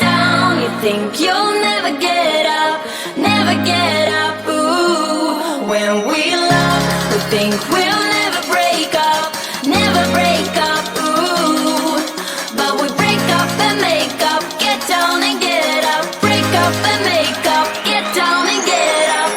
down, you think you'll never get up, never get up. Ooh, when we love, we think we'll never break up, never break up. Ooh, but we break up and make up, get down and get up, break up and make up, get down and get up.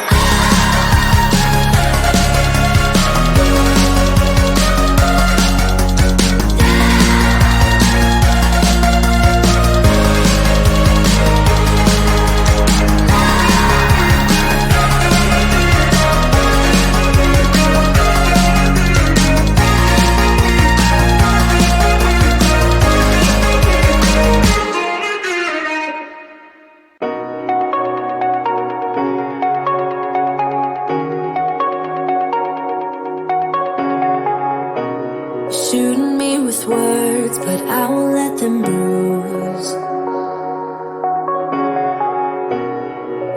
Shooting me with words, but I won't let them bruise.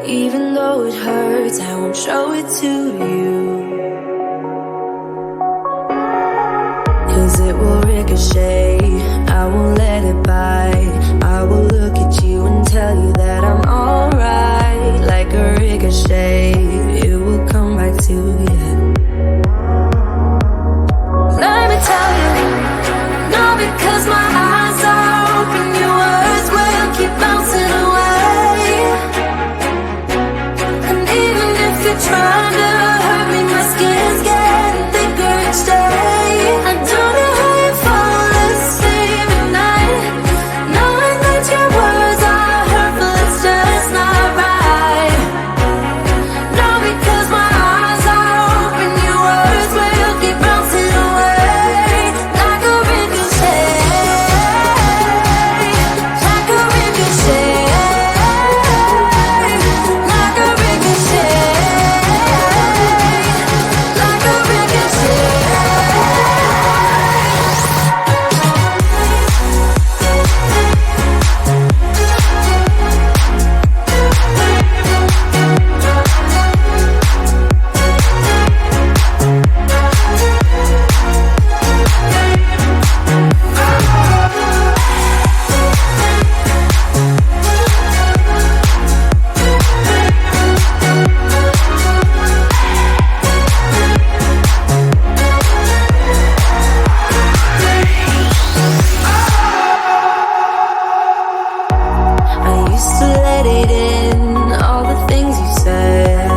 Even though it hurts, I won't show it to you. 'Cause it will ricochet, I won't let it bite. I will look at you and tell you that I'm alright. Like a ricochet, it will come back to you. Let me tell you, no, because my eyes are open, your words will keep bouncing away. And even if you're trying to hurt me, my skin's getting thicker each day. I don't know how you fall asleep at night, knowing that your words are hurtful, it's just not right. No, because my eyes are open, your words will keep bouncing away. Like a ricochet, like a ricochet, like a ricochet, like a ricochet. I used to let it in, all the things you said.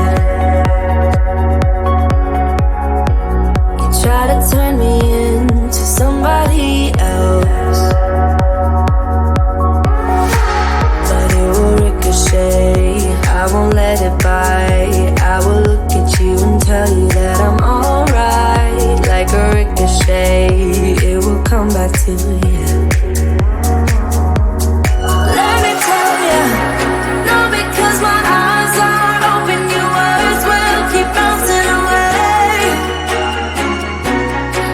You try to turn me into somebody else, but it will ricochet, I won't let it bite. I will look at you and tell you that I'm alright. Like a ricochet, it will come back to you. Let me tell you, no, because my eyes are open, your words will keep bouncing away.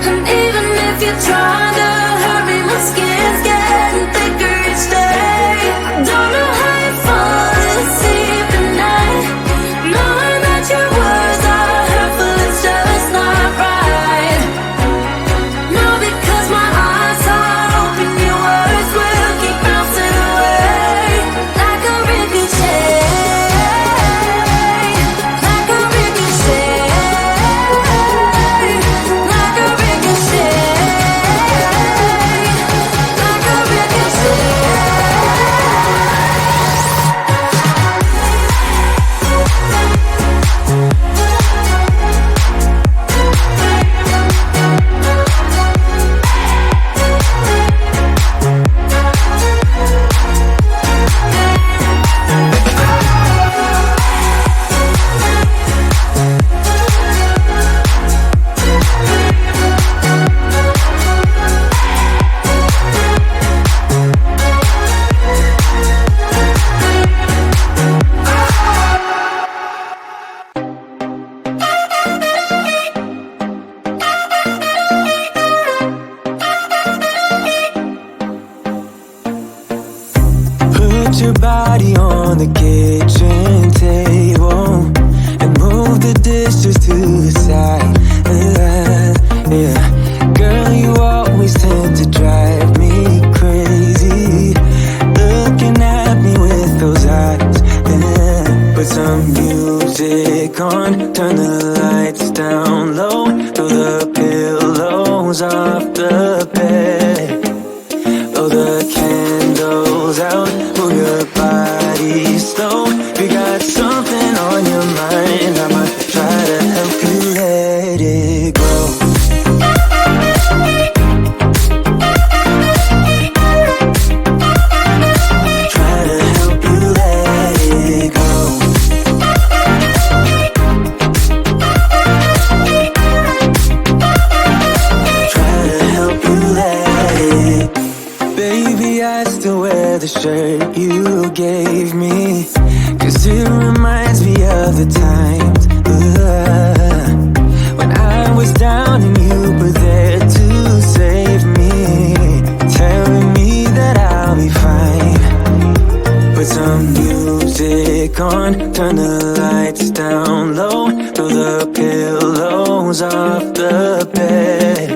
And even if you're trying to hurt me, my skin's getting thicker each day. I don't know how you fall asleep at night, knowing that your words are hurtful, it's just not right. No, because my eyes are open, your words will keep bouncing away. Like a ricochet, like a ricochet, like a ricochet, like a ricochet. Put your body on the kitchen table and move the dishes to the side. Yeah, girl, you always tend to drive me crazy. Looking at you gave me, 'cause it reminds me of the times when I was down and you were there to save me, telling me that I'll be fine. Put some music on, turn the lights down low, throw the pillows off the bed,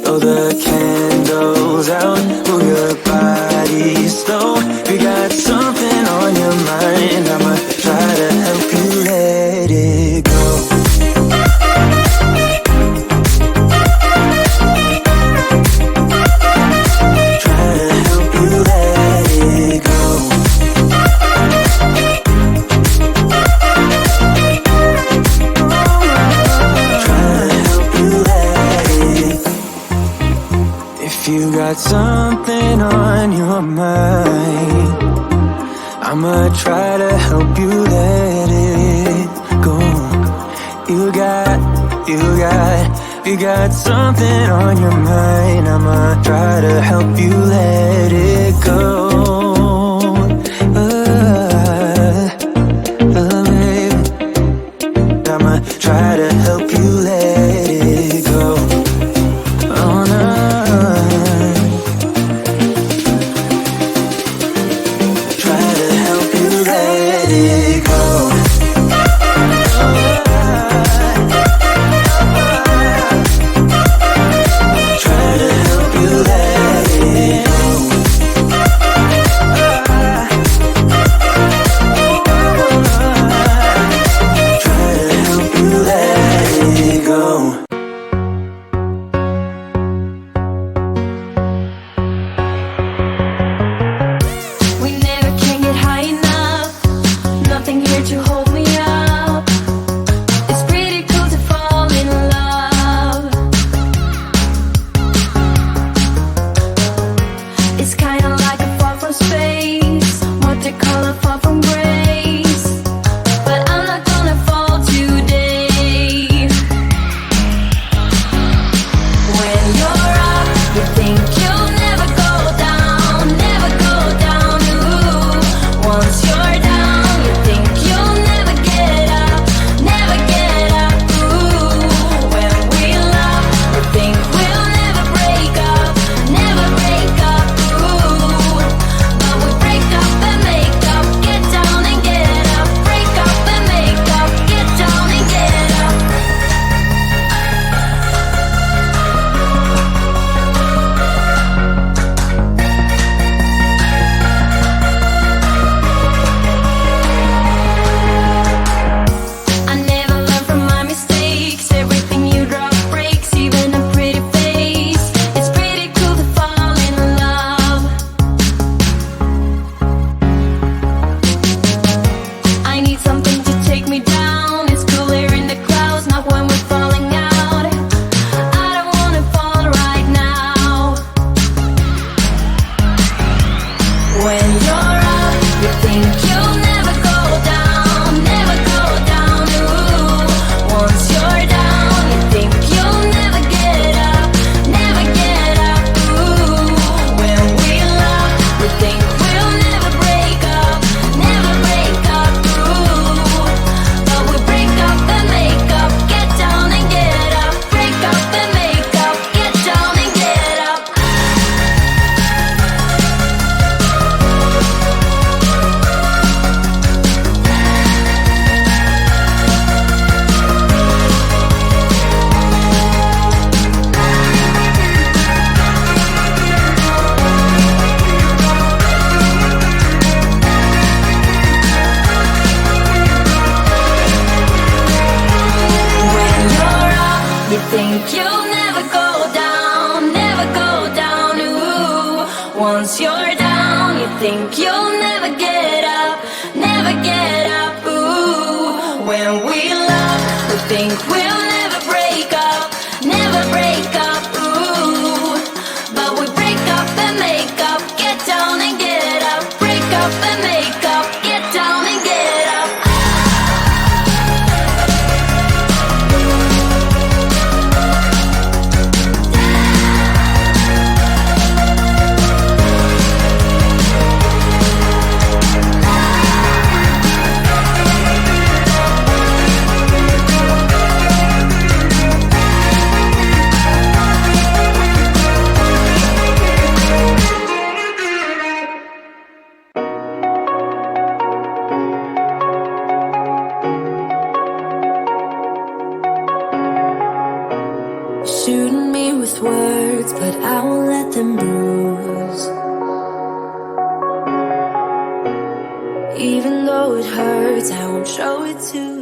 blow the candles out, move your body slow. If you got something on your mind, I'ma try to help you let it go. Try to help you let it go. If you got something on your mind, I'ma try to help you let it go. You got something on your mind, I'ma try to help you let it go. Baby, I'ma try to help you let it go. Oh no. Once you're down, you think you'll never get up, never get up. Ooh, when we love, we think we'll never break up, never break up. Ooh, but we break up and make up, get down and get up, break up and make up, get down and get up. but I won't let them bruise. Even though it hurts, I won't show it to